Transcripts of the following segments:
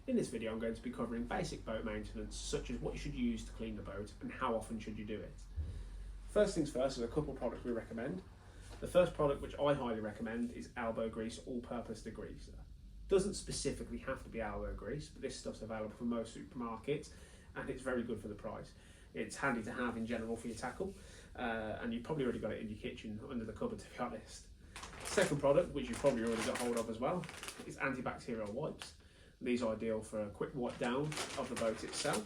In this video I'm going to be covering basic boat maintenance, such as what you should use to clean the boat and how often should you do it. First things first, there's a couple of products we recommend. The first product which I highly recommend is elbow grease all-purpose degreaser. Doesn't specifically have to be elbow grease, but this stuff's available from most supermarkets and it's very good for the price. It's handy to have in general for your tackle, and you've probably already got it in your kitchen under the cupboard, to be honest. Second product, which you've probably already got hold of as well, is antibacterial wipes. These are ideal for a quick wipe down of the boat itself.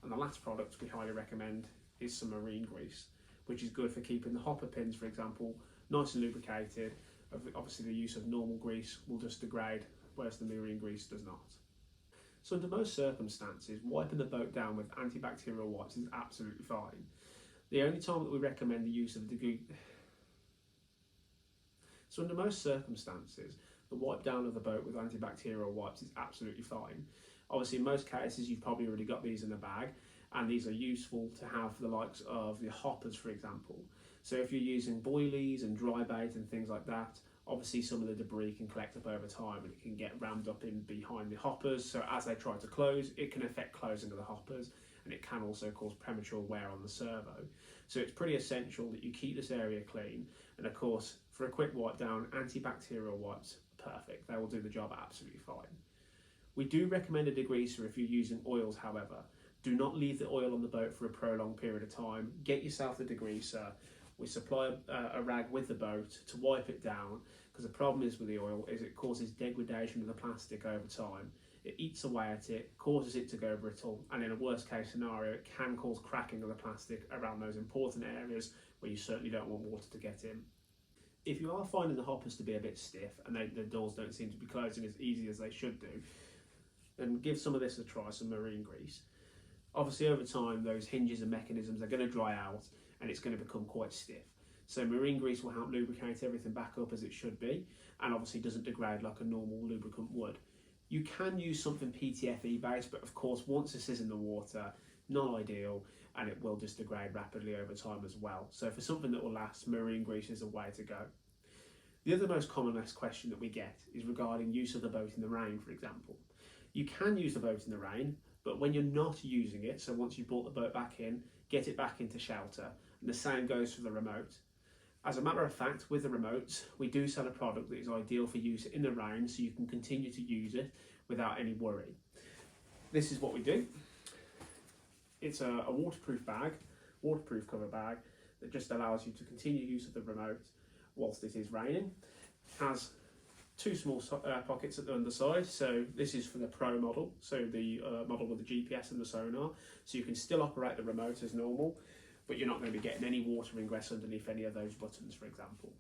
And the last product we highly recommend is some marine grease, which is good for keeping the hopper pins, for example, nice and lubricated. Obviously the use of normal grease will just degrade, whereas the marine grease does not. So under most circumstances, wiping the boat down with antibacterial wipes is absolutely fine. The only time that we recommend the use of So under most circumstances, the wipe down of the boat with antibacterial wipes is absolutely fine. Obviously in most cases you've probably already got these in a bag, and these are useful to have for the likes of the hoppers, for example. So if you're using boilies and dry bait and things like that, obviously some of the debris can collect up over time and it can get rammed up in behind the hoppers, so as they try to close it can affect closing of the hoppers, and it can also cause premature wear on the servo. So it's pretty essential that you keep this area clean, and of course for a quick wipe down, antibacterial wipes are perfect. They will do the job absolutely fine. We do recommend a degreaser if you're using oils, however. Do not leave the oil on the boat for a prolonged period of time. Get yourself a degreaser. We supply a rag with the boat to wipe it down, because the problem is with the oil is it causes degradation of the plastic over time. It eats away at it, causes it to go brittle, and in a worst case scenario it can cause cracking of the plastic around those important areas where you certainly don't want water to get in. If you are finding the hoppers to be a bit stiff and the doors don't seem to be closing as easy as they should do, then give some of this a try, some marine grease. Obviously over time those hinges and mechanisms are going to dry out and it's going to become quite stiff. So marine grease will help lubricate everything back up as it should be, and obviously doesn't degrade like a normal lubricant would. You can use something PTFE based, but of course once this is in the water, not ideal, and it will just degrade rapidly over time as well. So for something that will last, marine grease is a way to go. The other most common question that we get is regarding use of the boat in the rain, for example. You can use the boat in the rain, but when you're not using it, so once you've brought the boat back in, get it back into shelter, and the same goes for the remote. As a matter of fact, with the remotes, we do sell a product that is ideal for use in the rain, so you can continue to use it without any worry. This is what we do. It's a waterproof bag, waterproof cover bag, that just allows you to continue use of the remote whilst it is raining. It has two small pockets at the underside, so this is for the Pro model, so the model with the GPS and the sonar, so you can still operate the remote as normal, but you're not going to be getting any water ingress underneath any of those buttons, for example.